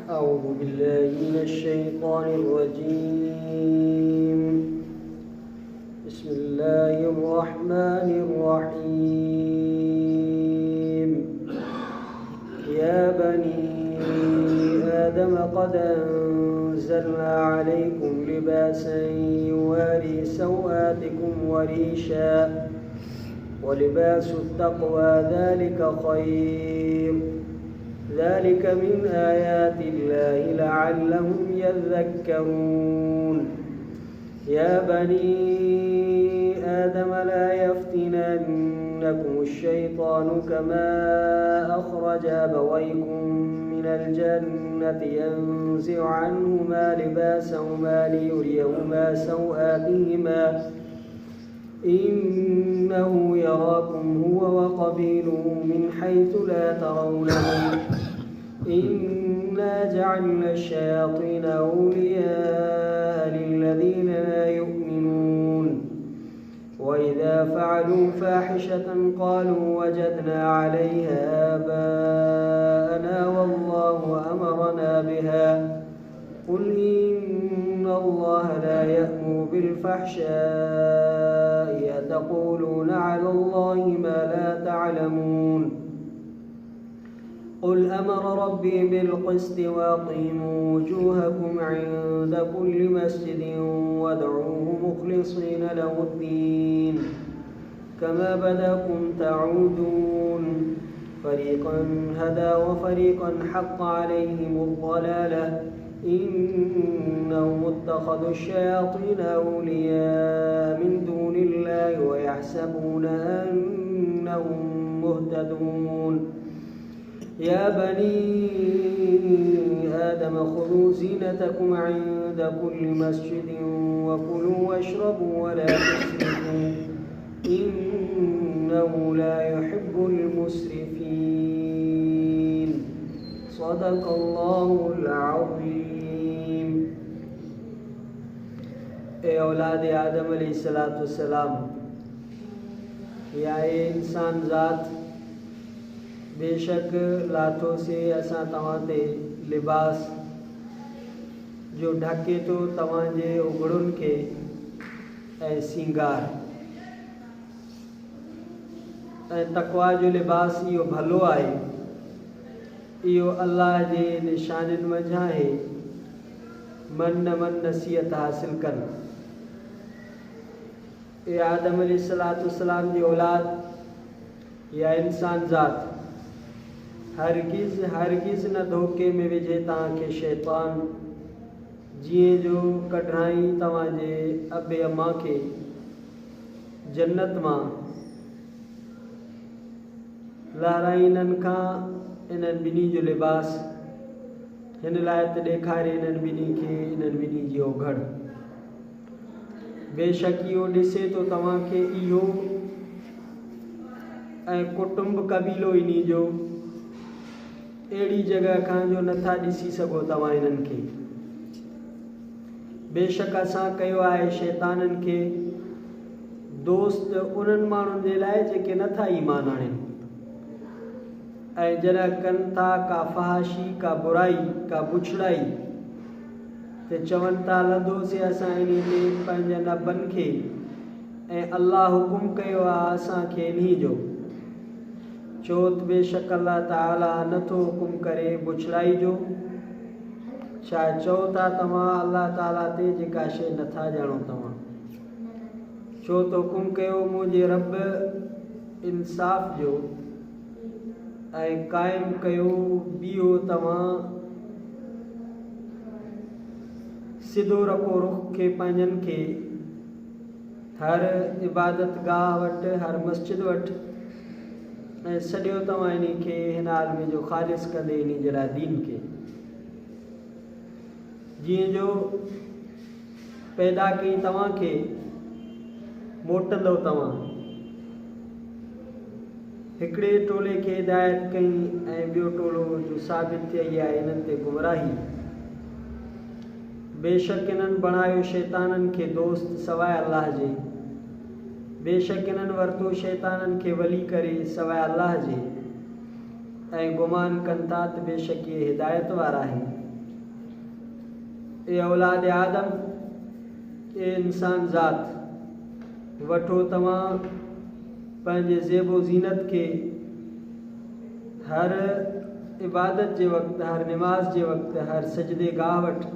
أعوذ بالله من الشيطان الرجيم. بسم الله الرحمن الرحيم. يا بني آدم قد أنزلنا عليكم لباسا يواري سوآتكم وريشا ولباس التقوى ذلك خير ذلك من آيات الله لعلهم يذكرون. يا بني آدم لا يفتننكم الشيطان كما أخرج أبويكم من الجنة ينزع عنهما لباسهما ليريهما سوآتهما إنه يراكم هو وقبيله من حيث لا ترونهم إنا جعلنا الشياطين أولياء للذين لا يؤمنون وإذا فعلوا فاحشة قالوا وجدنا عليها آباءنا والله أمرنا بها قل إن الله لا يأمر بالفحشاء أتقولون على الله ما لا تعلمون. قل أمر ربي بالقسط وأقيموا وجوهكم عند كل مسجد وادعوه مخلصين له الدين كما بدأكم تعودون فريقا هدى وفريقا حق عليهم الضلالة إنهم اتخذوا الشياطين أولياء من دون الله ويحسبون أنهم مهتدون. يا بني آدم خذوا زينتكم عند كل مسجد وكلوا واشربوا ولا تسرفوا إنه لا يحب المسرفين. صدق الله العظيم. اے اولاد آدم علیہ السلام یا اے انسان ذات بے شک لاتوں سے اساں تواں تے لباس جو ڈھکے تو تواں جے اگڑن کے اے سنگار اے تقوی جو لباس یہ بھلو آئے یہ اللہ جے نشانن وجہ ہے من نصیحت حاصل کر. اے آدم علیہ السلام جی اولاد یا انسان ذات ہرگز نہ دھوکے میں وجھے تاں کے شیطان جیے جو کڈھائیں تواں جے اب اماں کے جنت ماں لہرائینن کھاں انن بنی جو لباس ہن لائے تے ॾेखारे انن بنی کے انن بنی جو گھڑ بے شک یہ ॾسے تو तव्हां खे इहो ऐं कुटुंब कबीलो इन्ही जो अहिड़ी जॻह खां जो नथा ॾिसी सघो तव्हां इन्हनि खे. बेशक असां कयो आहे शैताननि खे दोस्त उन्हनि माण्हुनि जे लाइ जेके नथा ईमान आणनि ऐं जॾहिं कनि था का फहाशी का बुराई का बुछड़ाई ते चवनि था लधोसीं असां इन ते पंहिंजे नबनि खे ऐं अल्लाह हुकुम कयो आहे असांखे इन्ही जो छो त बेशक अल्लाह ताला नथो हुकुम करे बुछड़ाई जो. छा चओ था तव्हां अल्लाह ताला ते जेका शइ नथा ॼाणो तव्हां छो त हुकुम कयो मुंहिंजे रब इंसाफ़ जो ऐं क़ाइमु कयो बीहो तव्हां सिधो रखो रुख खे पंहिंजनि खे हर इबादत गाह वटि हर मस्जिद वटि ऐं सॼो तव्हां इन खे हिन आलम जो ख़ालिस कंदे इन जे लाइ दीन खे जीअं जो पैदा कई तव्हांखे मोटंदव तव्हां हिकिड़े टोले खे हिदायत कई ऐं ॿियो टोलो जो साबित थी आहे इन्हनि ते गुमराही. बेशक इन्हनि बणायो शैताननि खे दोस्त सवाइ अल्लाह जे बेशक इन्हनि वरितो शैताननि खे वली करे सवाइ अल्लाह जे ऐं गुमान कनि था त बेशक इहे हिदायत वारा आहिनि. ए औलाद आदम, ए इंसान ज़ात, वठो तव्हां पंहिंजे ज़ेबो ज़ीनत खे हर इबादत जे वक़्तु, हर निमाज़ जे वक़्तु, हर सजदे गाह वटि,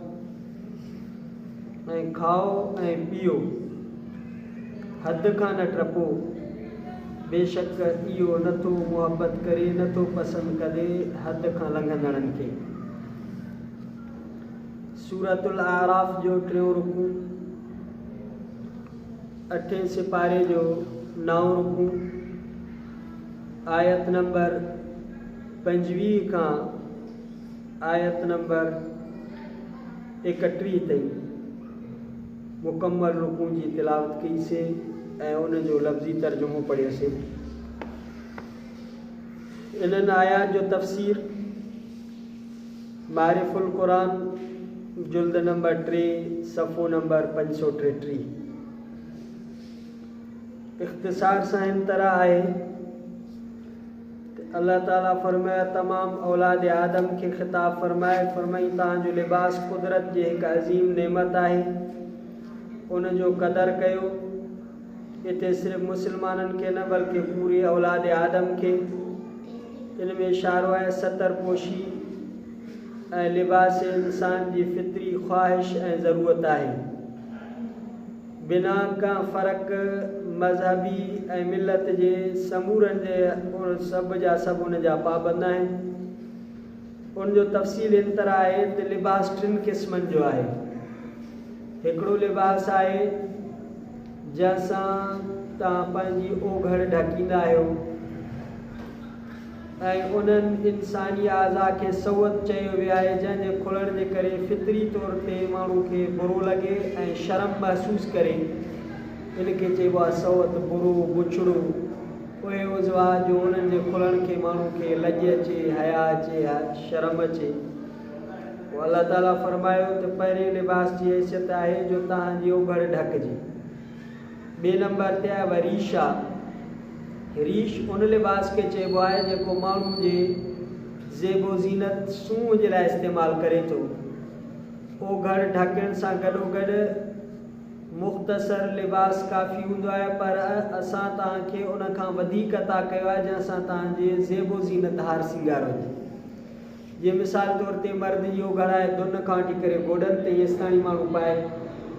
ऐं खाओ ऐं पीओ, हद खां न टपो। बेशक इहो नथो मुहबत करे, नथो पसंदि करे हद खां लंघंदड़नि खे। सूरतुल आराफ़ जो 3 रुकू, 8 सिपारे जो 9 रुकू, आयत नंबर 25 खां आयत नंबर 31 ताईं मुकम्मल रुकू जी तिलावत कईसीं ऐं उन जो लफ़्ज़ी तर्जुमो पढ़ियोसीं। इन्हनि आयात जो तफ़सीर मारिफुल क़ुरान जुल्द नंबर 3 सफ़ो नंबर 533। इख़्तिसार सां हिन तरह आहे त अल्लाह ताला फरमाया, तमाम औलाद आदम खे ख़िताब फरमाए, फरमाई तव्हांजो लिबास कुदरत जी हिकु अज़ीम नेमत आहे, उन जो क़दर कयो। इते सिर्फ़ु मुस्लमाननि खे न बल्कि पूरी औलाद आदम खे इन में इशारो आहे। सतर पोशी ऐं लिबास इंसान जी फितरी ख़्वाहिश ऐं ज़रूरत आहे। बिना का फ़र्क़ मज़हबी ऐं मिलत जे समूरनि जे सभु जा सभु उन जा पाबंद आहिनि। उन जो तफ़सील इन तरह आहे त लिबास 3 क़िस्मनि जो आहे। हिकिड़ो लिबास आहे जंहिंसां तव्हां पंहिंजी ओघड़ ढकींदा आहियो ऐं उन्हनि इंसानी आज़ा खे सवत चयो वियो आहे, जंहिंजे खुलण जे करे फितरी तौर ते माण्हू खे बुरो लॻे ऐं शर्म महसूसु करे। इन खे चइबो आहे सवत, बुरो, बुछड़ो। उहे उज़वा जो उन्हनि जे खुलण खे माण्हू खे लॼ अचे, हया अचे, शर्म अचे। पोइ अल्लाह ताला फरमायो त पहिरें लिबास जी हैसियत आहे जो तव्हांजी ओघड़ ढकिजे। 2 नंबर ते आहे वरीशा। रीश उन लिबास खे चइबो आहे जेको माण्हू जे ज़ेबो ज़ीनत सूंह जे लाइ इस्तेमालु करे थो। ओघड़ ढकण सां गॾोगॾु मुख़्तसर लिबास काफ़ी हूंदो आहे, पर असां तव्हांखे उन खां वधीक अता कयो आहे जंहिंसां तव्हांजे ज़ेबो ज़ीनत हार सिंगार हुजे। जीअं मिसाल तौर ते मर्द जी ओघड़ आहे, दुन खां वठी करे गोॾनि ते हेसिताणी माण्हू पाए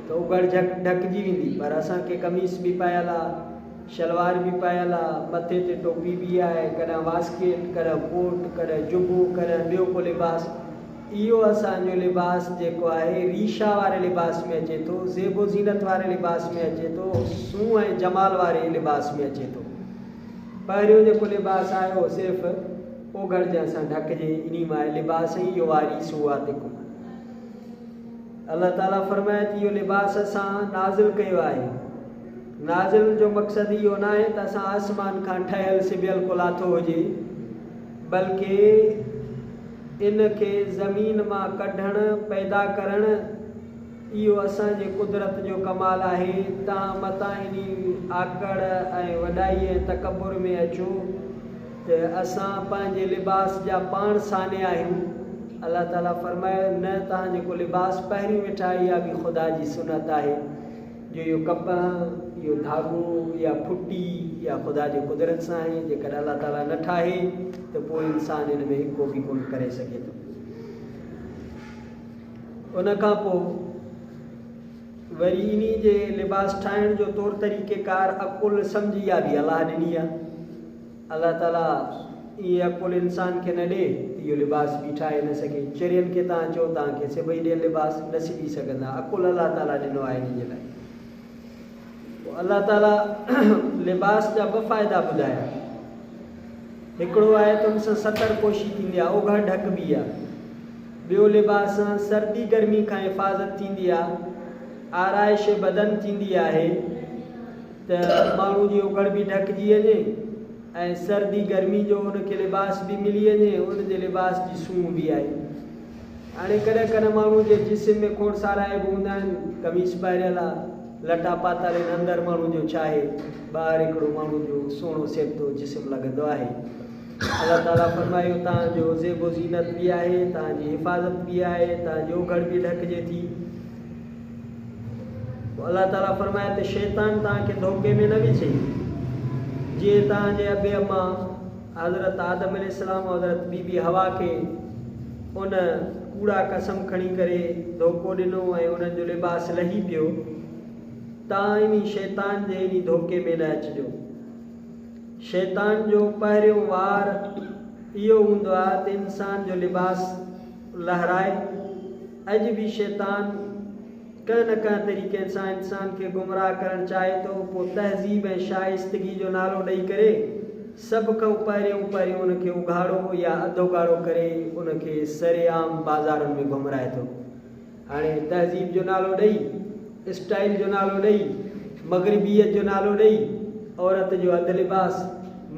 त ओघड़ ढकिजी वेंदी, पर असांखे कमीस बि पायल आहे, शलवार बि पायल आहे, मथे ते टोपी बि आहे, कॾहिं वास्केट, कॾहिं कोट, कॾहिं जुबो, कॾहिं ॿियो को लिबास। इहो असांजो लिबास जेको आहे रीशा वारे लिबास में अचे थो, ज़ेबो ज़ीनत वारे लिबास में अचे थो, सूंह ऐं जमाल वारे लिबास में अचे थो। पहिरियों जेको लिबास आहे उहो सिर्फ़ु ओघड़ जंहिंसां ढकिजे, इन मां लिबास ई इहो वारी सुवातिको। अल्लाह ताला फरमाए थी इहो लिबास असां नाज़िल कयो आहे। नाज़िल जो मक़सदु इहो न आहे त असां आसमान खां ठहियल सिबियल को लाथो हुजे, बल्कि इन खे ज़मीन मां कढणु, पैदा करणु, इहो असांजे कुदरत जो कमाल आहे। तव्हां मतां इन आकड़ ऐं वॾाई ऐं तकबुर में अचो त असां पंहिंजे लिबास जा पाण साने आहियूं। अल्लाह ताला फरमाए न तव्हां जेको लिबास पहिरीं वेठा इहा बि ख़ुदा जी सुनत आहे, जो इहो कपह, इहो धाॻो या फुटी या ख़ुदा जी कुदरत सां आहे। जेकॾहिं अल्लाह ताला न ठाहे त पोइ इंसान इन में को बि कोन करे सघे थो। उन खां पोइ वरी इन जे लिबास ठाहिण जो तौर तरीक़ेकार अकुल सम्झ इहा बि अलाह ॾिनी आहे। अल्लाह ताला इहे अकुल इंसान खे न ॾे त इहो लिबास बि ठाहे न सघे। चिड़ियनि खे तव्हां चओ तव्हांखे सिबई ॾियनि लिबास, न सिबी सघंदा। अकुल अल्लाह ताला ॾिनो आहे इन जे लाइ। पोइ अल्लाह ताला लिबास जा 2 फ़ाइदा ॿुधाया। हिकिड़ो आहे त उन सां सतर पोशी थींदी आहे, ओघड़ ढकबी आहे। ॿियो लिबास सां सर्दी गर्मी खां हिफ़ाज़त थींदी आहे, आराइश बदन थींदी आहे त माण्हू जी ओघड़ बि ढकिजी वञे ऐं सर्दी गर्मी जो उनखे लिबास बि मिली वञे, उनजे लिबास जी सूंह बि आहे। हाणे कॾहिं कॾहिं माण्हू जे जिस्म में खोड़ सारा ऐब हूंदा आहिनि, कमीस पारियल आहे, लटा पातल आहिनि, अंदरि माण्हू जो छा आहे, ॿाहिरि हिकिड़ो माण्हू जो सुहिणो सेबतो जिस्म लॻंदो आहे। अल्लाह ताला फरमायो तव्हांजो ज़ेबो ज़ीनत बि आहे, तव्हांजी हिफ़ाज़त बि आहे, तव्हांजी ओघड़ बि ढकिजे थी। अल्लाह ताला फरमाए त शैतान तव्हांखे धोखे में न विझे। जीअं तव्हांजे अबे अम्मा हज़रत आदम अलैहिस्सलाम हज़रत बीबी हवा खे उन कूड़ा कसम खणी करे धोखो ॾिनो ऐं उन्हनि जो लिबास लही पियो, तव्हां इन शैतान जे इन धोखे में न अचिजो। शैतान जो पहिरियों वार इहो हूंदो आहे त इंसान जो लिबास लहराए। अॼु बि शैतान कंहिं न कंहिं तरीक़े सां इंसान खे गुमराह करणु चाहे थो। पोइ तहज़ीब ऐं शाइस्तगी जो नालो ॾेई करे सभ खां पहिरियों उनखे उघाड़ो या अधो ॻाढ़ो करे उनखे सरेआम बाज़ारुनि में घुमराए थो। हाणे तहज़ीब जो नालो ॾेई, स्टाइल जो नालो ॾेई, मग़रिबियत जो नालो ॾेई औरत जो अधु लिबास,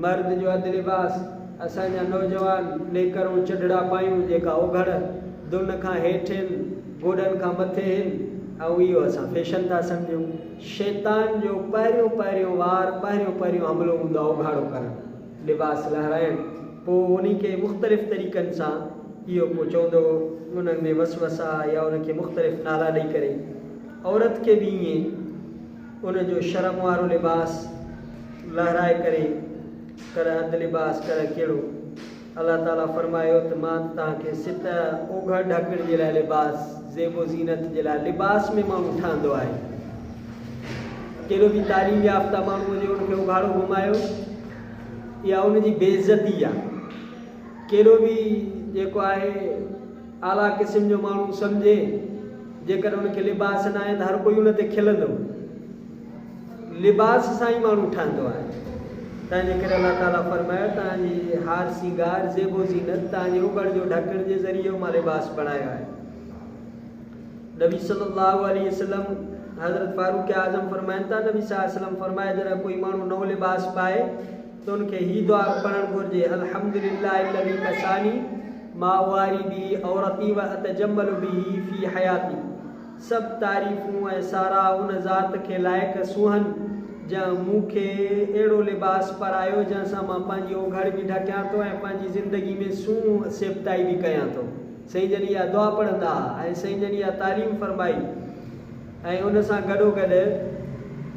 मर्द जो अधु लिबास, असांजा नौजवान लेकरूं चढ़ड़ा पायूं जेका ओघड़ दुन खां हेठि आहिनि, गोॾनि खां मथे आहिनि, ऐं इहो असां फैशन था सम्झूं। शैतान जो पहिरियों वार पहिरियों हमिलो हूंदो आहे उघाड़ो करणु, लिबास लहराइणु। पोइ उन खे मुख़्तलिफ़ तरीक़नि सां इहो पोइ चवंदो उन्हनि में वसवसा या उनखे मुख़्तलिफ़ नाला ॾेई करे। औरत खे बि ईअं उनजो शर्म वारो लिबास लहराए करे कर अधु लिबास कर कहिड़ो। अल्लाह ताला फरमायो त मां तव्हांखे सित ओघड़ ढकण जे लाइ लिबास, ज़ेबो ज़ीनत जे लाइ लिबास में माण्हू ठहंदो आहे। कहिड़ो बि तालीम याफ़्ता माण्हू हुजे उनखे उघाड़ो घुमायो या उनजी बेइज़ती आहे। कहिड़ो बि जेको आहे आला क़िस्म जो माण्हू सम्झे, जेकर उनखे लिबास न आहे त हर कोई उन ते खिलंदो। लिबास सां ई माण्हू ठहंदो आहे। तंहिंजे करे अल्लाह ताला फरमायो तव्हांजी हार सिंगार ज़ेबो ज़ीनत तव्हांजे उघड़ जो ढकण जे ज़रिए मां लिबास बणायो आहे। नबी सल्लल्लाहु अलैहि वसल्लम हज़रत फारूक आज़म फरमाइनि था, नबी सल्लल्लाहु अलैहि वसल्लम फरमाए जॾहिं कोई माण्हू नओं लिबास पाए त उनखे हीउ दुआ पढ़णु घुरिजे, अल्हम्दुलिल्लाह अल्लज़ी कसानी मा वारी बि औरती व अतजम्मल बिही फी हयाती। सभु तारीफ़ूं ऐं सारा उन ज़ात खे लाइक़ु सुहनि जंहिं मूंखे अहिड़ो लिबास पारायो जंहिंसां मां पंहिंजी ओघड़ बि ढकियां थो ऐं पंहिंजी ज़िंदगी में सूंहं सेबताई बि कयां थो। साईं जन इहा दुआ पढ़ंदा ऐं साईं जन इहा तालीम फरमाई ऐं उन सां गॾोगॾु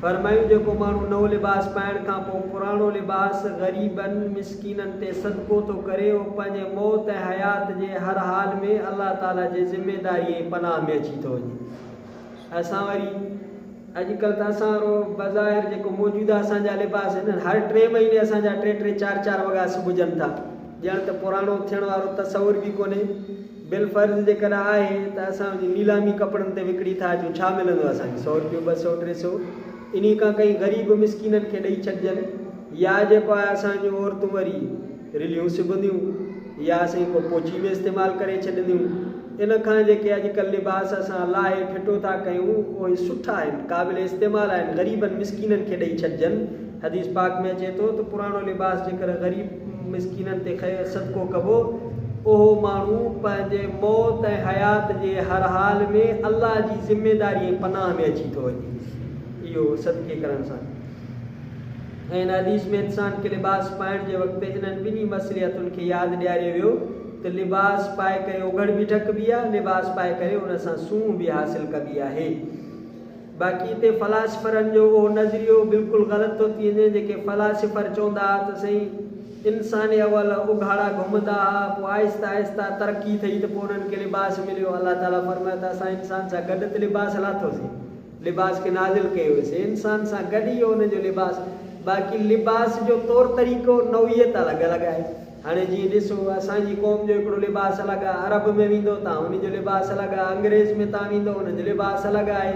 फरमायूं जेको माण्हू नओं लिबास पाइण खां पोइ पुराणो लिबास ग़रीबनि मिसकीननि ते सदको थो करे, उहो पंहिंजे मौत ऐं हयात जे हर हाल में अल्लाह ताला जे ज़िम्मेदारी ऐं पनाह में अची थो वञे। असां वरी अॼुकल्ह त असां बज़ाहिर जेको मौजूदा असांजा लिबास आहिनि, हर 3 महीने असांजा 3-3 4-4 वॻा सिबजनि था। ॼण त पुराणो थियण वारो तसवुर बि कोन्हे। बिलफर्ज़ जेकर आहे त असां नीलामी कपिड़नि ते विकिणी था अचूं, छा मिलंदो असांखे 100 रुपयो 200 300 इन खां कई ग़रीब मिसकीननि खे ॾेई छॾिजनि। या जेको आहे असांजूं औरतूं वरी रिलियूं सिबंदियूं या असां को पोची में इस्तेमालु करे छॾंदियूं। इन खां जेके अॼुकल्ह लिबास असां लाहे फिटो था कयूं उहे सुठा आहिनि, क़ाबिल इस्तेमालु आहिनि, ग़रीबनि मिसकीननि खे ॾेई छॾिजनि। हदीस पाक में अचे थो त पुराणो लिबास जेकर ग़रीब मिसकीननि ते सदको कबो, उहो माण्हू पंहिंजे मौत ऐं हयात जे हर हाल में अल्लाह जी ज़िम्मेदारी ऐं पनाह में अची थो वञे इहो सदके करण सां। ऐं इन हदीस में इंसान खे लिबास पाइण जे वक़्तु इन्हनि ॿिन्ही मसलियतुनि खे यादि ॾियारियो वियो त लिबास पाए करे ओघड़ बि ढकबी आहे, लिबास पाए करे उन सां सूंहं बि हासिलु कबी आहे। बाक़ी हिते फ़लासफ़रनि जो उहो नज़रियो बिल्कुलु ग़लति थो थी वञे। जेके फ़लासफ़र चवंदा हुआ त साईं इंसान अवल उघाड़ा घुमंदा हुआ, पोइ आहिस्ता आहिस्ता तरक़ी थी त पोइ उन्हनि खे लिबास मिलियो। अल्लाह ताला फरमाए त असां इंसान सां गॾु त लिबास लाथोसीं, लिबास खे नाज़िल कयोसीं, इंसान सां गॾु ई हुनजो लिबास। बाक़ी लिबास जो तौर तरीक़ो नौइयत अलॻि अलॻि आहे। हाणे जीअं ॾिसो असांजी क़ौम जो हिकिड़ो लिबास अलॻि आहे, अरब में वेंदो तव्हां उनजो लिबास अलॻि आहे, अंग्रेज़ में तव्हां वेंदो उनजो लिबास अलॻि आहे,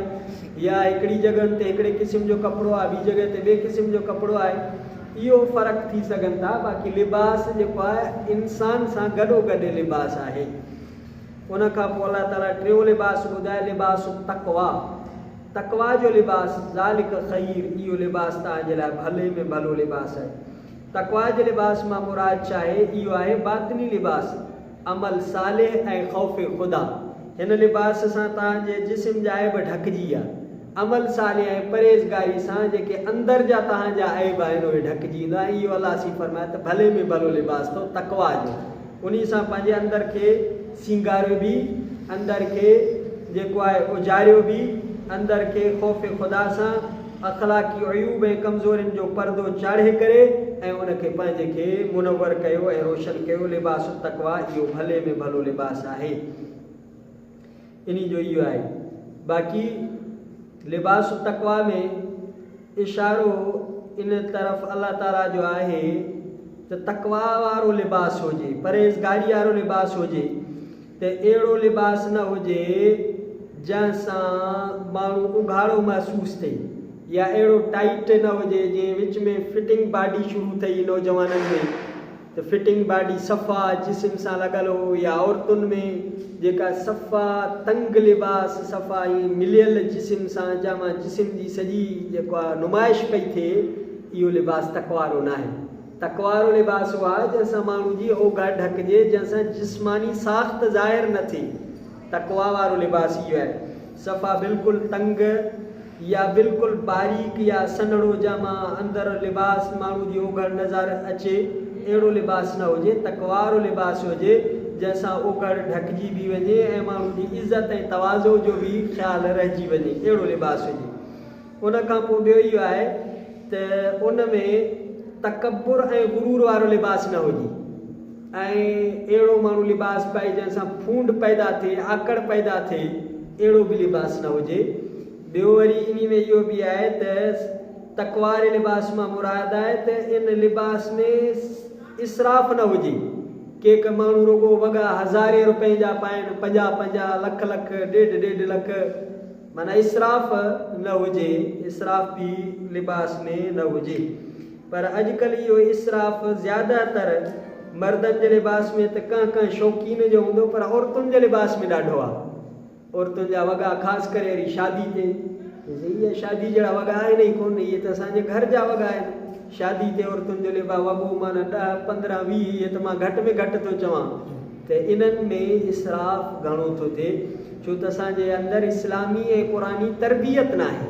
या हिकिड़ी जॻहियुनि ते हिकिड़े क़िस्म जो कपिड़ो आहे, ॿी जॻह ते ॿिए क़िस्म जो कपिड़ो आहे। इहो फ़र्क़ु थी सघनि था। बाक़ी लिबास जेको आहे इंसान सां गॾोगॾु लिबास आहे। उन खां पोइ अल्लाह ताला टियों लिबास ॿुधाए, लिबास तक़वा, तक़वा जो लिबास, ज़ालिक ख़ैर, इहो लिबास तव्हांजे लाइ भले में भलो लिबास आहे। तक़वा जे लिबास मां मुराद छा आहे? इहो आहे बातिनी लिबास, अमल सालिह ऐं ख़ौफ़ ख़ुदा। हिन लिबास सां तव्हांजे जिस्म जा ऐब ढकिजी आहे, अमल साले ऐं परहेज़गारी सां जेके अंदरि जा तव्हांजा ऐब आहिनि उहे ढकिजी ईंदा। इहो अलाह सी फरमाए त भले में भलो लिबास अथव तक़वा जो, उन सां पंहिंजे अंदरि खे सींगारियो बि, अंदरि खे जेको आहे उजारियो बि, अंदरि खे ख़ौफ़ ख़ुदा सां अख़लाक़ी अयूब ऐं कमज़ोरियुनि जो पर्दो चाढ़े करे ऐं उनखे पंहिंजे खे मुनवर कयो ऐं रोशन कयो। लिबास तक़वा इहो भले में भलो लिबास आहे, इन जो इहो आहे। बाक़ी लिबास तक़वा में इशारो इन तरफ़ अल्लाह ताला जो आहे त तक़वा वारो लिबास हुजे, परहेज़गारी वारो लिबास हुजे, त अहिड़ो लिबास न हुजे जंहिंसां माण्हू उघाड़ो महसूसु थिए, या अहिड़ो टाइट न हुजे जीअं विच में फिटिंग बॉडी शुरू थिए नौजवाननि में त फिटिंग बॉडी सफ़ा जिस्म सां लॻल हो, या औरतुनि में जेका सफ़ा तंग लिबास सफ़ा ई मिलियल जिस्म सां जंहिंमां जिस्म जी सॼी जेको आहे नुमाइश पई थिए, इहो लिबास तक़वारो न आहे। तक़वारो लिबास उहो आहे जंहिंसां माण्हू जी ओघर ढकिजे, जंहिंसां जिस्मानी साख़्त ज़ाहिर न थिए। तक़वा वारो लिबास इहो आहे, सफ़ा बिल्कुलु तंग या बिल्कुलु बारीक या सन्हड़ो जंहिंमां अंदरि लिबास माण्हू जी ओघर नज़र अचे, अहिड़ो लिबास न हुजे। तक़वारो लिबास हुजे जंहिंसां ओघर ढकिजी बि वञे ऐं माण्हू जी इज़त ऐं तवाज़ो जो बि ख़्यालु रहिजी वञे, अहिड़ो लिबास हुजे। उन खां पोइ ॿियो इहो आहे त उन में तकबुर ऐं गुरूर वारो लिबास न हुजे, ऐं अहिड़ो माण्हू लिबास पाए जंहिंसां फूंड पैदा थिए, आकड़ पैदा थिए, अहिड़ो बि लिबास न हुजे। ॿियो वरी इन में इहो बि आहे त तक़वारे लिबास मां मुराद आहे त इन लिबास में इसराफ़ न हुजे, के माण्हू रुगो वॻा हज़ारे रुपए जा पाइनि, 50-50 लख लख 1.5 लख, माना इसराफ़ न हुजे, इसराफ़ बि लिबास में न हुजे। पर अॼुकल्ह इहो इसराफ़ ज़्यादातर मर्दनि जे लिबास में त कंहिं शौक़ीन जो हूंदो, पर औरतुनि जे लिबास में ॾाढो आहे। औरतुनि जा वॻा ख़ासि करे वरी शादी ते, इहे शादी जहिड़ा वॻा आहिनि ई कोन, इहे त असांजे घर जा वॻा आहिनि। शादी ते औरतुनि जो लिबास वॻो माना 10, 15, 20, इहे त मां घटि में घटि थो चवां त इन्हनि में इसराफ़ घणो थो थिए, छो त असांजे अंदरि इस्लामी ऐं पुरानी तरबियत न आहे।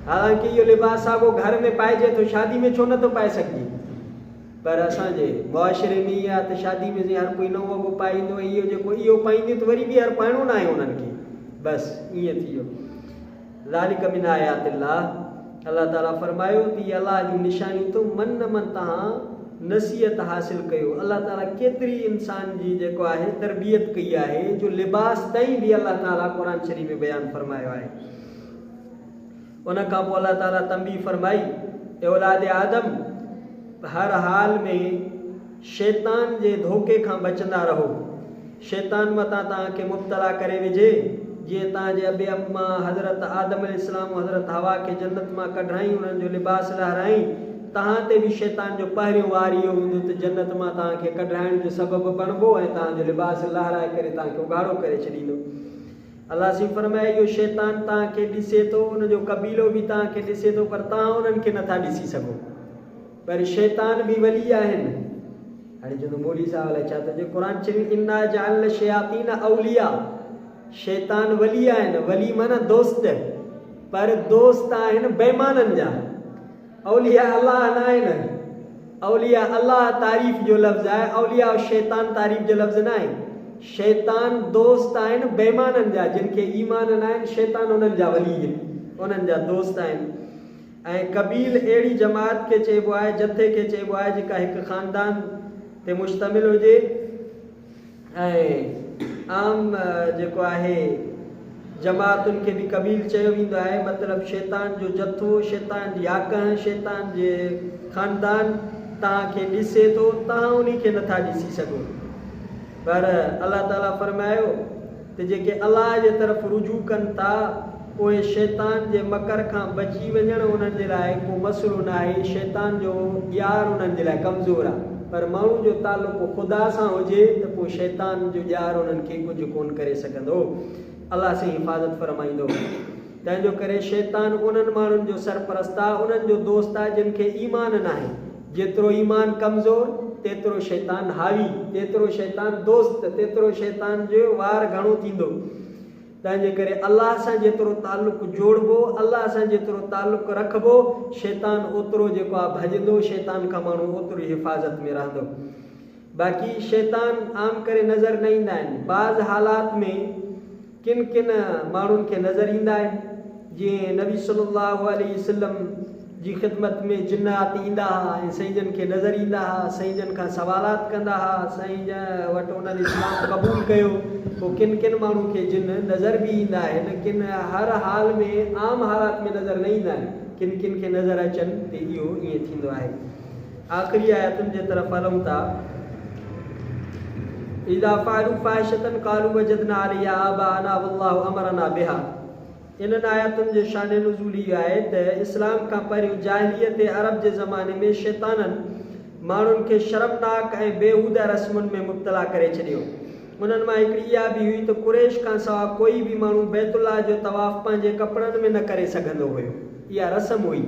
हालांकि इहो लिबास साॻो घर में पाइजे थो, शादी में छो नथो पाए सघिजे, पर असांजे मुआशिरे में इहा आहे त शादी में हर कोई नओं वॻो पाईंदो, इहो जेको इहो पाईंदियूं त वरी बि हर पाइणो न आहे उन्हनि खे, बसि ईअं थी वियो। ज़ालिक मिन आयातिल्लाह, अल्लाह ताला फरमायो त अलाह जूं निशानियूं तो मन मन तव्हां नसीहत हासिल कयो। अल्लाह ताला केतिरी इंसान जी जेको आहे तरबियत कई आहे, जो लिबास ताईं बि अल्लाह ताला क़ुरान शरीफ़ में बयानु फरमायो आहे। उन खां पोइ अल्लाह ताला तंबीह फरमाई, ए औलाद आदम, हर हाल में शैतान जे धोखे खां बचंदा रहो। शैतान मथां तव्हांखे मुब्तला करे विझे, जीअं तव्हांजे अबे अम्मा हज़रत आदम अलैहिस्सलाम हज़रत हवा खे जन्नत मां कढाई, उन्हनि जो लिबास लहिराई, तव्हां ते बि शैतान जो पहिरियों वार इहो हूंदो त जन्नत मां तव्हांखे कढाइण जो सबबु बणिबो ऐं तव्हांजो लिबास लहिराए करे तव्हांखे उघाड़ो करे छॾींदो। अलाह सी फरमाए, इहो शैतान तव्हांखे ॾिसे थो, उनजो कबीलो बि तव्हांखे ॾिसे थो, पर तव्हां उन्हनि खे नथा ॾिसी सघो। पर शैतान बि वली आहिनि। हाणे चवंदो मौली साहब अलाए छा त क़ुरान शरीफ़, इन्ना जअल्ना शयातीन औलिया, शैतान वली आहिनि। वली माना दोस्त, पर दोस्त आहिनि बेईमाननि जा। औलिया अल्लाह न आहिनि। औलिया अल्लाह तारीफ़ जो लफ़्ज़ आहे, औलिया और शैतान तारीफ़ जो लफ़्ज़ न आहे। शैतान दोस्त आहिनि बेईमाननि जा, जिन खे ईमान न आहिनि, शैतान उन्हनि जा वली आहिनि, उन्हनि जा दोस्त आहिनि। ऐं कबील अहिड़ी जमात खे चइबो आहे, जथे खे चइबो आहे जेका हिकु ख़ानदान ते मुश्तमिल हुजे। ऐं आम जेको आहे जमातुनि खे बि कबील चयो वेंदो आहे, मतिलबु शैतान जो जथो, शैतान जी आकह, शैतान जे ख़ानदान तव्हांखे ॾिसे थो, तव्हां उन खे नथा ॾिसी सघो। पर अल्लाह ताला फरमायो त जेके अलाह जे तरफ़ रुजू कनि था, उहे शैतान जे मकर खां बची वञणु उन्हनि जे लाइ को मसइलो न आहे। शैतान जो यार उन्हनि जे लाइ कमज़ोर आहे, पर माण्हू जो तालुक़ु ख़ुदा सां हुजे त पोइ शैतान जो यार उन्हनि खे कुझु कोन करे सघंदो। अलाह से हिफ़ाज़त फरमाईंदो। तंहिंजो करे शैतान उन्हनि माण्हुनि जो सरपरस्त आहे, उन्हनि जो दोस्त आहे जिन खे ईमान न आहे। जेतिरो ईमान कमज़ोर, तेतिरो शैतान हावी, तेतिरो शैतान दोस्त, तेतिरो शैतान जो वार घणो थींदो। तंहिंजे करे अलाह सां जेतिरो तालुक़ु जोड़बो, अलाह सां जेतिरो तालुक़ु रखबो, शैतान ओतिरो जेको आहे भॼंदो, शैतान खां माण्हू ओतिरो हिफ़ाज़त में रहंदो। बाक़ी शैतान आम करे नज़र न ईंदा आहिनि, बाज़ हालात में किन किन माण्हुनि खे नज़र ईंदा आहिनि। जीअं नबी सल्लल्लाहु अलैहि वसल्लम जी ख़िदमत में जिन्नात ईंदा हुआ ऐं साईं जन खे नज़र ईंदा हुआ, साईं जन खां सवालात कंदा हुआ, साईं जन वटि उन्हनि इस्लाम क़बूल कयो। पोइ किन किन माण्हू खे जिन नज़र बि ईंदा आहिनि, किन हर हाल में आम हालात में नज़र न ईंदा आहिनि, किन किन खे नज़र अचनि त इहो ईअं थींदो आहे। आख़िरी आयतुनि जे तरफ़ हलूं था। इज़ा फ़अलू फ़ाहिशतन क़ालू वजदना अलैहा आबाअना वल्लाहु अमरना बिहा। इन्हनि आयतुनि जो शान नुज़ूल इहो आहे त इस्लाम खां पहिरियों जाहिलियत अरब जे ज़माने में शैताननि माण्हुनि खे शर्मनाक ऐं बेहूदा रस्मुनि में मुब्तला करे छॾियो। उन्हनि मां हिकिड़ी इहा बि हुई त कुरैश खां सवाइ कोई बि माण्हू बैतुल्लाह जो तवाफ़ पंहिंजे कपिड़नि में न करे सघंदो हुयो। इहा रस्म हुई।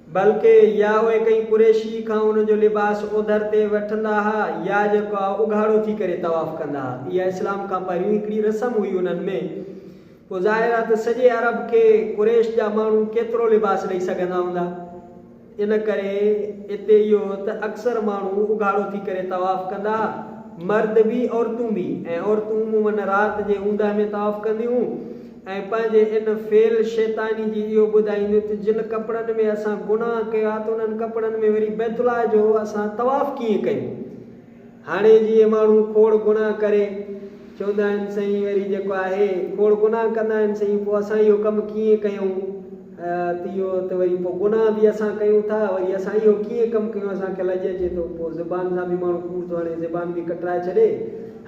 बल्कि या उहे कई कुरैशी खां उनजो लिबास ओधर ते वठंदा हुआ या जेको आहे उघाड़ो थी करे तवाफ़ कंदा हुआ। इहा इस्लाम खां पहिरियों हिकिड़ी रस्म हुई उन्हनि में। पोइ ज़ाहिर आहे त सॼे अरब खे कुरैश जा माण्हू केतिरो लिबास ॾेई सघंदा हूंदा। इन करे हिते इहो त अक्सर माण्हू उघाड़ो थी करे तवाफ़ कंदा, मर्द बि औरतूं बि। ऐं औरतूं उमूमन राति जे ऊंदहि में तवाफ़ कंदियूं ऐं पंहिंजे इन फेल शैतानी जी इहो ॿुधाईंदियूं त जिन कपिड़नि में असां गुनाह कयो आहे त उन्हनि कपिड़नि में वरी बैतुल्लाह जो असां तवाफ़ कीअं कयूं। हाणे जीअं माण्हू खोड़ गुनाह करे चवंदा आहिनि साईं वरी जेको आहे खोड़ गुनाह कंदा आहिनि साईं, पोइ असां इहो कमु कीअं कयूं, त इहो त वरी पोइ गुनाह बि असां कयूं था, वरी असां इहो कीअं कमु कयूं, असांखे लॼ अचे थो। पोइ ज़ुबान सां बि माण्हू कूड़ थो हणे, ज़ुबान बि कटराए छॾे,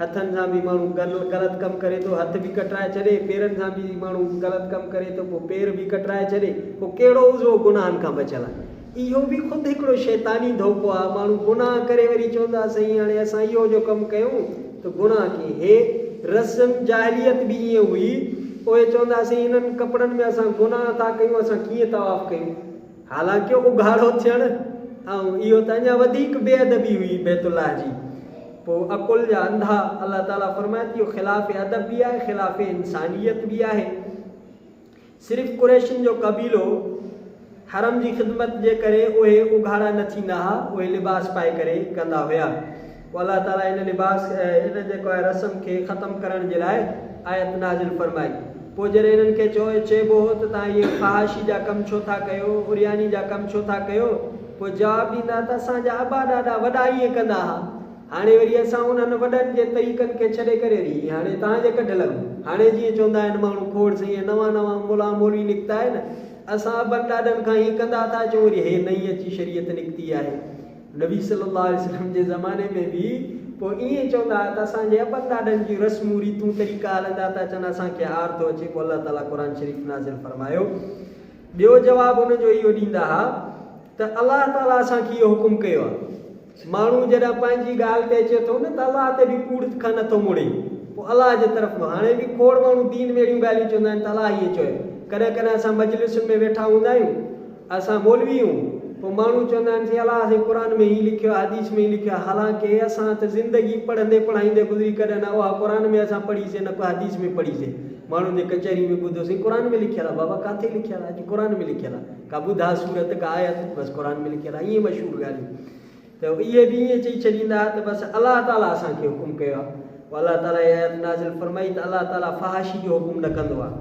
हथनि सां बि माण्हू ग़लति कमु करे थो, हथ बि कटराए छॾे, पेरनि सां बि माण्हू ग़लति कमु करे थो, पोइ पेर बि कटराए छॾे। पोइ कहिड़ो उज़ो गुनाहनि खां बचियल आहे। इहो बि ख़ुदि हिकिड़ो शैतानी धोखो आहे। माण्हू गुनाह करे वरी चवंदा साईं हाणे असां इहो जो कमु कयूं त गुनाह कीअं। हे रस्म जाहिलियत बि ईअं हुई। उहे चवंदासीं इन्हनि कपिड़नि में असां गुनाह था कयूं, असां कीअं तवाफ़ कयूं। हालांकि उघाड़ो थियणु ऐं इहो त अञा वधीक बेअदबी हुई बैतुल्लाह जी। पोइ अकुल जा अंधा अलाह ताला फरमाए थी, इहो ख़िलाफ़ अदब बि आहे, ख़िलाफ़ इंसानियत बि आहे। सिर्फ़ु कुरैशियुनि जो कबीलो हरम जी ख़िदमत जे करे उहे उघाड़ा न थींदा हुआ, उहे लिबास पाए करे कंदा हुया। पोइ अलाह ताला इन लिबास इन जेको आहे रस्म खे ख़तमु करण जे लाइ आयत नाज़िल फरमाई। पोइ जॾहिं इन्हनि खे चइबो हो त तव्हां इहे फ़हाशी जा कमु छो था कयो, उरियानी जा कमु छो था कयो, पोइ जवाबु ॾींदा त असांजा अबा ॾाॾा वॾा ईअं कंदा हुआ। हाणे वरी असां उन्हनि वॾनि जे तरीक़नि खे छॾे करे वरी हाणे तव्हांजे कढ लॻूं। हाणे जीअं चवंदा आहिनि माण्हू खोड़ साईं नवां नवां मुला मौलवी निकिता आहिनि, असां अबनि ॾाॾनि खां हीअं कंदा था अचूं, वरी हे नई अची शरीयत निकिती आहे। नबी सल्लल्लाहु अलैहि वसल्लम जे ज़माने में बि पोइ ईअं चवंदा हुआ त असांजे अबनि ॾाॾनि जी रस्मूं रीतूं तरीक़ा हलंदा था अचनि, असांखे आर थो अचे। पोइ अलाह ताला क़ुर शरीफ़ नाज़िल फरमायो। ॿियो जवाबु हुनजो इहो ॾींदा हुआ त अलाह ताला असांखे इहो हुकुम कयो आहे। माण्हू जॾहिं पंहिंजी ॻाल्हि ते अचे थो न त अलाह ते बि कूड़ खां नथो मुड़े, पोइ अलाह जे तरफ़ हाणे बि खोड़ माण्हू दीन में अहिड़ियूं ॻाल्हियूं चवंदा आहिनि त अलाह ईअं चयो। कॾहिं कॾहिं असां मजलिसुनि में वेठा हूंदा आहियूं, असां मौलवी आहियूं, पोइ माण्हू चवंदा आहिनि साईं अलाह साईं क़ुर में ई लिखियो आहे, हदीस में ई लिखियो आहे। हालांकि असां त ज़िंदगी पढ़ंदे पढ़ाईंदे गुज़री कॾहिं न उहा क़ुर में असां पढ़ीसीं न को हदीस में पढ़ीसीं। माण्हू जे कचहरी में ॿुधोसीं क़ुर में लिखियलु आहे, बाबा किथे लिखियलु आहे? अॼु क़ुर में लिखियलु आहे, का ॿुधा सूरत का आयत बसि क़ुर में लिखियलु आहे। ईअं मशहूरु ॻाल्हियूं त इहे बि ईअं चई छॾींदा त बसि अलाह ताला असांखे हुकुम कयो आहे। पोइ अलाह ताला इहा आयत नाज़िल फरमाई त अलाह ताला फ़हाशी जो हुकुम न कंदो आहे।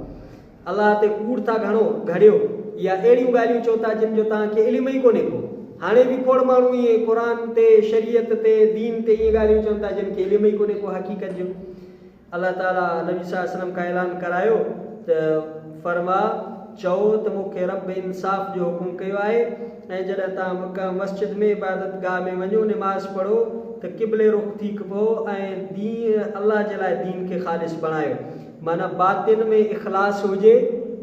अलाह ते कूड़ था घड़ियो या अहिड़ियूं ॻाल्हियूं चओ था जिन जो तव्हांखे इल्मु ई कोन्हे को। हाणे बि खोड़ माण्हू ईअं क़ुर ते शरीयत ते दीन ते इहे ॻाल्हियूं चवनि था जिन खे इल्मु ई कोन्हे को हक़ीक़त जो। अलाह ताला नबी सल्लल्लाहु अलैहि वसल्लम खां ऐलान करायो त फरमा चओ त मूंखे रब इंसाफ़ जो हुकुम कयो आहे ऐं जॾहिं तव्हां मस्जिद में इबादत गाह में वञो निमाज़ पढ़ो त क़िबले रुख़ थी कबो ऐं दीन अलाह जे लाइ दीन खे ख़ालिस बणायो। माना बातिन में इख़लास हुजे,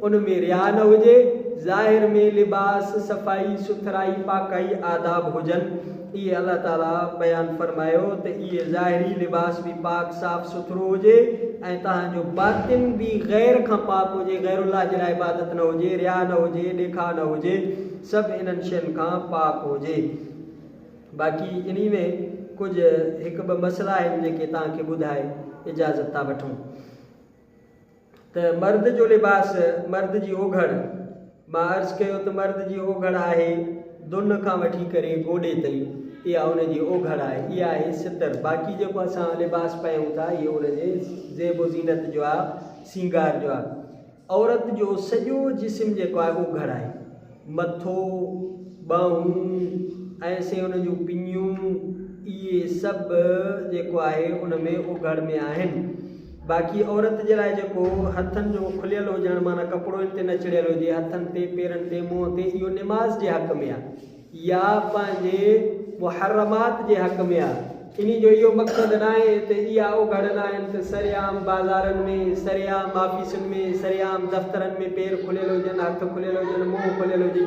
उन में रिया न हुजे, ज़ाहिर में लिबास सफ़ाई सुथराई पाकाई आदाब हुजनि। इहे अलाह ताला बयानु फरमायो त इहे ज़ाहिरी लिबास बि पाक साफ़ सुथरो हुजे ऐं तव्हांजो बातिन बि ग़ैर खां पाक हुजे, ग़ैरुल्लाह जे लाइ इबादत न हुजे, रिया न हुजे, ॾेखा न हुजे, सभु इन्हनि शयुनि खां पाक हुजे। बाक़ी इन में कुझु हिकु ॿ मसइला आहिनि जेके तव्हांखे ॿुधाए इजाज़त था वठूं। त मर्द जो लिबास, मर्द जी ओघड़, मां अर्ज़ु कयो त मर्द जी ओघड़ आहे दुन खां वठी करे गोॾे ताईं, इहा उनजी ओघड़ आहे, इहा आहे सितर। बाक़ी जेको असां लिबास पायूं था इहो उनजे ज़ेब ज़ीनत जो आहे, सींगार जो आहे। औरत जो सॼो जिस्म जेको आहे ओघड़ आहे, मथो, ॿाहूं ऐं से उन जूं पिनियूं, इहे सभु जेको आहे उन में ओघड़ में आहिनि। बाक़ी औरत जे लाइ जेको हथनि जो खुलियल हुजणु, माना कपिड़ो ते न चढ़ियल हुजे, हथनि ते, पेरनि ते, मुंहं ते, इहो निमाज़ जे हक़ में आहे या पंहिंजे मुहर्रमात जे हक़ में आहे। इन जो इहो मक़सदु न आहे त इहा ओघड़ न आहिनि त सरेआम बाज़ारनि में, सरेआम ऑफिसुनि में, सरेआम दफ़्तरनि में पेर खुलियल हुजनि, हथ खुलियल हुजनि, मुंहुं खुलियल हुजे,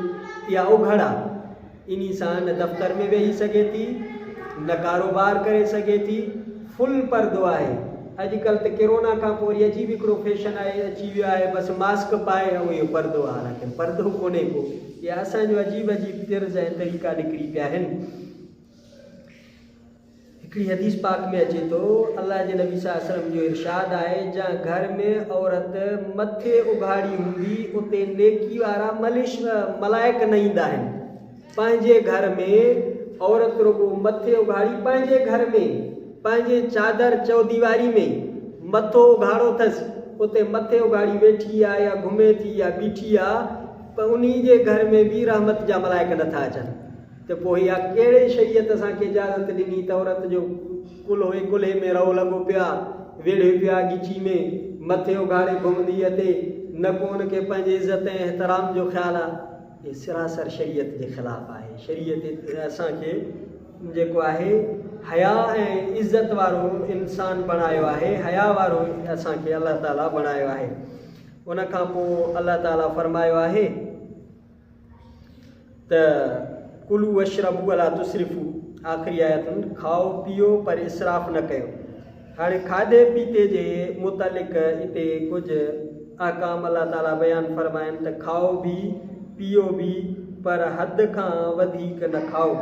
इहा ओघड़ आहे। इन सां न दफ़्तर में वेही सघे थी, न कारोबार करे सघे थी, फुल पर्दो आहे। अॼुकल्ह त कोरोना खां पोइ वरी अजीब हिकिड़ो फैशन आहे, अची वियो आहे, बसि मास्क पाए ऐं इहो पर्दो आहे, हालांकि पर्दो कोन्हे को, इहा असांजो अजीब अजीब तिर्ज़ ऐं तरीक़ा निकिरी पिया आहिनि। हिकिड़ी हदीस पाक में अचे थो, अल्लाह जे नबी सल्लल्लाहु अलैहि वसल्लम जो इरशाद आहे, जहाँ घर में औरत मथे उघाड़ी हूंदी उते नेकी वारा मलाइक न ईंदा आहिनि। पंहिंजे घर में औरत रुगो मथे उघाड़ी, पंहिंजे घर में, पंहिंजे चादर चौदीवारी में मथो उघाड़ो अथसि, उते मथे उघाड़ी वेठी आहे या घुमे थी या बीठी आहे, पर उन जे घर में बि रहमत जा मलाइक नथा अचनि। त पोइ इहा कहिड़े शरीयत असांखे इजाज़त ॾिनी त औरत जो कुल्हे कुल्हे में रहो लॻो पिया, वेड़े पिया ॻिची में, मथे उघाड़े घुमंदी अते, न को उनखे पंहिंजे इज़त ऐं एहतराम जो ख़्यालु आहे। इहे सरासर शरीयत जे ख़िलाफ़ु आहे। शरीयत असांखे जेको आहे हया ऐं इज़त वारो इंसान बणायो आहे, हया वारो असांखे अलाह ताला बणायो आहे। उन खां पोइ अलाह ताला फरमायो आहे त कुलू वशरबू अला तुसरिफ़ू, आख़िरी आयतुनि, खाओ पीओ पर इसराफ़ न कयो। हाणे खाधे पीते जे मुतालिक़ हिते कुझु अहकाम अलाह ताला बयानु फरमाइनि त खाओ बि पीओ बि पर हद खां वधीक न खाओ।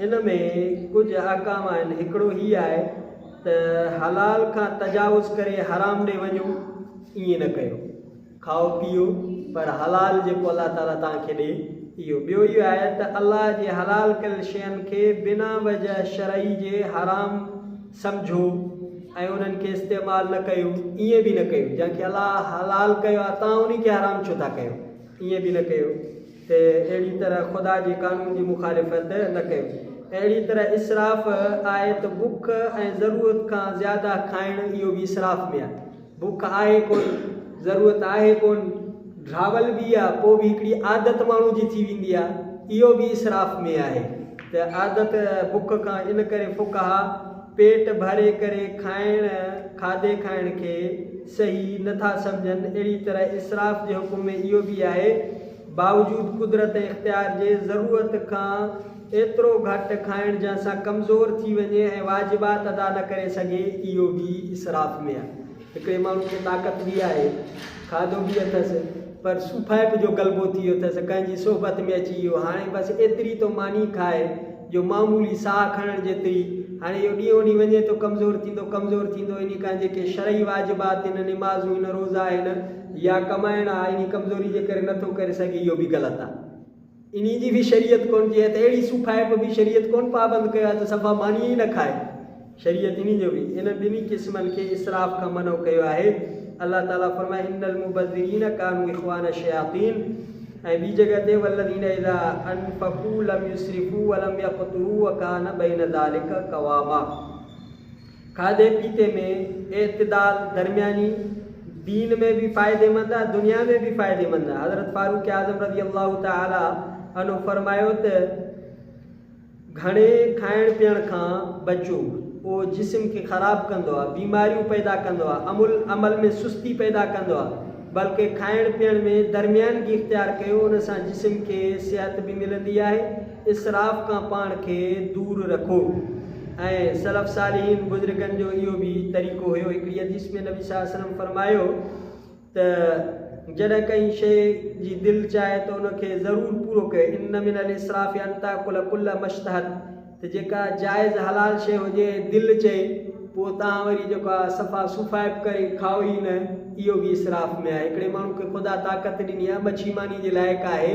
इन में कुझु अहकाम आहिनि। हिकिड़ो हीअ आहे त हलाल खां तजावुज़ करे हराम ॾे वञो, ईअं न कयो। खाओ पीओ पर हलाल जेको अलाह ताला तव्हांखे ॾे इहो। ॿियो इहो आहे त अलाह जे हलाल कयल शयुनि खे बिना वजह शरई जे हराम सम्झो ऐं उन्हनि खे इस्तेमालु न कयो, ईअं बि न कयो। जंहिंखे अलाह हलाल कयो आहे तव्हां उन खे हराम छो था कयो, ईअं बि न कयो। त अहिड़ी तरह ख़ुदा जे कानून जी मुखालिफ़त न कयो। अहिड़ी तरह इसराफ़ आहे त बुख ऐं ज़रूरत खां ज़्यादा खाइणु, इहो बि इसराफ़ में आहे। बुख आहे कोन, ज़रूरत आहे कोन, ड्रावल बि आहे, पोइ बि हिकिड़ी आदत माण्हू जी थी वेंदी आहे, इहो बि इसराफ़ में आहे। त आदत बुख खां इन करे फुक़हा पेट भरे करे खाधे खाइण खे सही नथा सम्झनि। अहिड़ी तरह इसराफ़ जे हुकुम में इहो बि आहे, बावजूद कुदरत ऐं इख़्तियार जे ज़रूरत खां एतिरो घटि खाइणु जंहिंसां कमज़ोर थी वञे ऐं वाजिबात अदा न करे सघे, इहो बि इसराफ़ में आहे। हिकिड़े माण्हू खे ताक़त बि आहे, खाधो बि अथसि, पर सूफ़ाइप जो गलबो थी वियो अथसि, कंहिंजी सोबत में अची वियो, हाणे बसि एतिरी तो मानी खाए जो मामूली साह खणण जेतिरी। हाणे इहो ॾींहों ॾींहुं वञे थो कमज़ोर थींदो। इन खां जेके शरई वाजिबात आहिनि, निमाज़ूं आहिनि, रोज़ा आहिनि या कमाइणु आहे, इन कमज़ोरी जे करे नथो करे सघे, इहो बि ग़लति आहे। इन जी बि शरीयत कोन थी आहे। त अहिड़ी सूफ़ाइप बि शरीयत कोन पाबंद कयो आहे त सफ़ा मानी ई न खाए। शरीयत इन जो बि इन ॿिन्ही क़िस्मनि खे इसराफ़ खां मनो कयो आहे। अल्लाह ताला फरमाए इन्नल मुबज़्ज़िरीन कानू इख़वान शयातीन। ऐं ॿी जॻह ते वल्लज़ीन इज़ा अनफ़क़ू लम युसरिफ़ू वलम यक़तुरू व कान बैन ज़ालिका क़वामा। खाधे पीते में एतिदाल, दरमियानी, दीन में भी फ़ाइदेमंद आहे, दुनिया में भी फ़ाइदेमंद आहे। हज़रत फारूक आज़म रज़ी अल्लाह ताला अनो फरमायो त घणे खाइण पीअण खां बचो, उहो जिस्म खे ख़राब कंदो आहे, बीमारियूं पैदा कंदो आहे, अमल में सुस्ती पैदा कंदो आहे। बल्कि खाइण पीअण में दरमियानगी इख़्तियार कयो, उन सां जिस्म खे सिहत बि मिलंदी आहे। इसराफ़ खां पाण खे दूर रखो। ऐं सलफ़ सालिहीन बुज़ुर्गनि जो इहो बि तरीक़ो हुयो। हिकिड़ी हदीस में नबी सल्लल्लाहु अलैहि वसल्लम फरमायो त जॾहिं कंहिं शइ जी दिलि चाहे त उनखे ज़रूरु पूरो कयो। इन मिनल इसराफ़ अन ताकुल कुल्ल मश्तहत, त जेका जाइज़ हलाल शइ हुजे दिलि चए पोइ तव्हां वरी जेको आहे सफ़ा सुफ़ाइब करे खाओ ई न, इहो बि इसराफ़ में आहे। हिकिड़े माण्हू खे ख़ुदा ताक़त ॾिनी आहे, मच्छी मानी जे लाइक़ु आहे,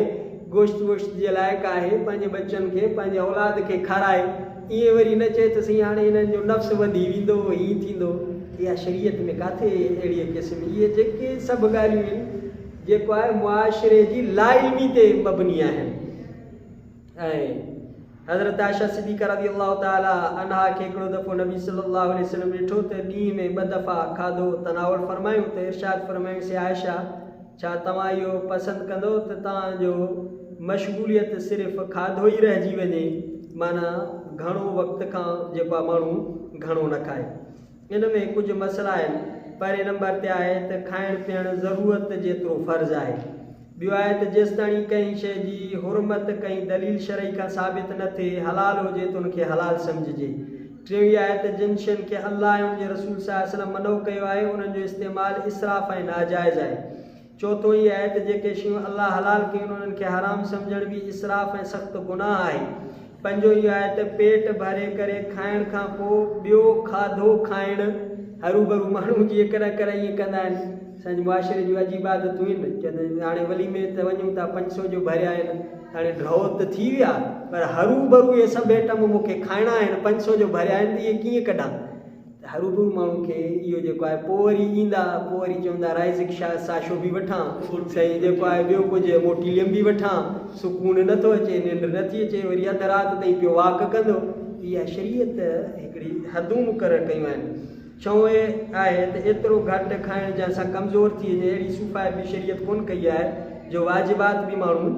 गोश्त वोश्त जे लाइक़ु आहे, पंहिंजे बचनि खे पंहिंजे औलाद खे खाराए, ईअं वरी न चए त सही हाणे हिननि जो नफ़्स वधी वेंदो, हीअं थींदो। इहा शरीयत में किथे अहिड़ीअ क़िस्म, इहे जेके सभु ॻाल्हियूं आहिनि जेको आहे मुआशिरे जी लाइल्मी ते मबनी आहिनि। ऐं हज़रत आयशा सिद्दीक़ा रज़ी अल्लाह ताला अन्हा खे हिकिड़ो दफ़ो नबी सल्लल्लाहु अलैहि वसल्लम ॾिठो त ॾींहं में 2 दफ़ा खाधो तनावुल फरमायूं त इरशाद फरमायूं से आयशा छा तव्हां इहो पसंदि कंदो त तव्हांजो मशगूलियत सिर्फ़ु खाधो ई रहिजी वञे, माना घणो वक़्त खां जेको आहे माण्हू घणो न खाए। इन में कुझु मसइला आहिनि। पहिरें नंबर ते आहे त खाइणु पीअणु ज़रूरत जेतिरो फ़र्ज़ु आहे। ॿियो आहे त जेसिताईं कंहिं शइ जी हुरमत कंहिं दलील शरई खां साबित न थिए, हलाल हुजे त उनखे हलाल सम्झिजे। टेवीह आहे त जिन शयुनि खे अल्लाह ऐं उनजे रसूल सल्लल्लाहु अलैहि वसल्लम मनो कयो आहे उन्हनि जो इस्तेमालु इसराफ़ ऐं नाजाइज़ आहे। चौथों ई आहे त जेके शयूं अल्लाह हलाल कयूं उन्हनि खे हराम सम्झण बि इसराफ़ ऐं सख़्तु गुनाह आहे। पंजो इहो आहे त पेट भरे करे खाइण खां पोइ ॿियो खाधो खाइणु, हरू भरू माण्हू जीअं कॾहिं ईअं कंदा आहिनि, असांजे मुआशिरे जूं अजीब आदतूं आहिनि। चवंदा हाणे वली में त वञूं था 500 जो भरिया आहिनि, हाणे ड्रॉ त थी विया पर हरू भरू इहे सभु आइटम मूंखे खाइणा आहिनि, 500 जो भरिया आहिनि, इहे कीअं कढां? त हरू भरू माण्हू खे इहो जेको आहे पोइ वरी ईंदा, पोइ वरी चवंदा राइज़िक साशो बि वठां, सही जेको आहे ॿियो कुझु मोटीलियम बि वठां, सुकून नथो अचे, निंड नथी अचे, वरी अधु राति ताईं पियो वाक कंदो। इहा शरीयत हिकिड़ी हदूं मुक़ररु कयूं आहिनि। छहों आहे त एतिरो घटि खाइण जंहिंसां कमज़ोर थी वञे, अहिड़ी सूफ़ाए बि शरीयत कोन कई आहे जो वाजिबात बि माण्हू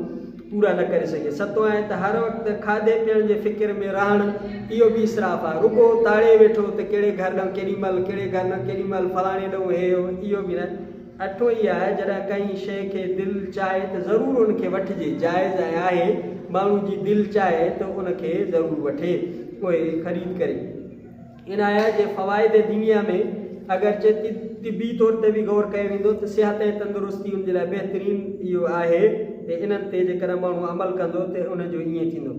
पूरा न करे सघे। सतों आहे त हर वक़्तु खाधे पीअण जे फ़िक्र में रहणु, इहो बि इसराफ़ आहे। रुॻो ताड़े वेठो त कहिड़े घर ॾांहुं केॾी महिल, कहिड़े घर ॾांहुं केॾी महिल, फलाणे ॾांहुं हे इहो बि न। अठों ई आहे जॾहिं कंहिं शइ खे दिलि चाहे त ज़रूरु उनखे वठिजे, जाइज़ आहे माण्हू जी दिलि चाहे त उनखे ज़रूरु वठे, उहे ख़रीद करे। इन आया जे फ़वाइद दुनिया में अगरि चए तिबी तौर ते बि गौर कयो वेंदो त सिहत ऐं तंदुरुस्ती उन जे लाइ बहितरीनु इहो आहे त इन्हनि ते जेकॾहिं माण्हू अमल कंदो त उनजो ईअं थींदो।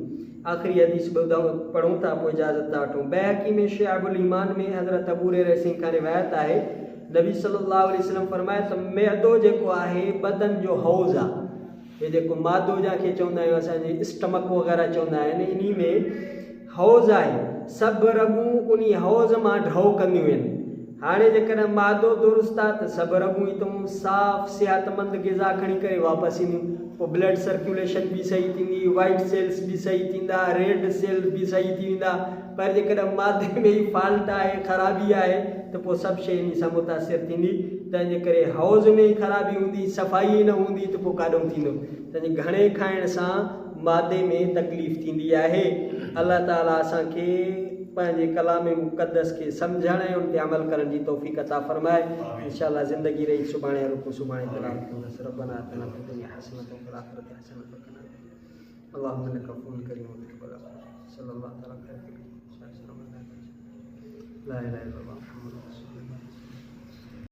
आख़िरी हदीस पढ़ूं था, पोइ इजाज़त था वठूं। बैहक़ी में शुअबुल ईमान में हज़रत अबू हुरैरा सिंह खां रिवायत आहे, नबी सल्लल्लाहु अलैहि वसल्लम फरमाए त मैदो जेको आहे बदन जो हौज़ आहे। हे जेको मादो जंहिंखे चवंदा आहियूं असांजे स्टमक वग़ैरह चवंदा आहिनि, इन में हौज़ आहे, सभु रॻूं उन हौज़ मां ढो कंदियूं आहिनि। हाणे जेकॾहिं मादो दुरुस्त आहे त सभु रॻूं ई तूं साफ़ सिहतमंद ग़िज़ा खणी करे वापसि ईंदियूं, पोइ ब्लड सर्कुलेशन बि सही थींदी, वाइट सेल्स बि सही थींदा, रेड सेल्स बि सही थी वेंदा। पर जेकॾहिं मादे में ई फॉल्ट आहे, ख़राबी आहे त पोइ सभु शइ इन सां मुतासिर थींदी। तंहिंजे करे हौज़ में ई ख़राबी हूंदी, सफ़ाई ई न हूंदी त पोइ काॾों थींदो। तंहिंजे घणे खाइण सां मादे में तकलीफ़ थींदी आहे। अल्लाह ताला असांखे पंहिंजे कलाम मुक़द्दस खे सम्झण ऐं उन ते अमल करण जी तौफ़ीक़ अता फ़रमाए। इंशाअल्लाह ज़िंदगी रही सुभाणे रुकू, सुभाणे तिलावत कंदासीं। रब्बना आतिना फ़िद दुनिया हसनतन व फ़िल आख़िरति हसनतन व क़िना अल्लाहुम्मा इन्नका अफ़ुव्वुन करीमुन तुहिब्बुल अफ़्व सल्लल्लाहु अलैहि व सल्लम ला इलाहा इल्लल्लाह मुहम्मदुर रसूलुल्लाह।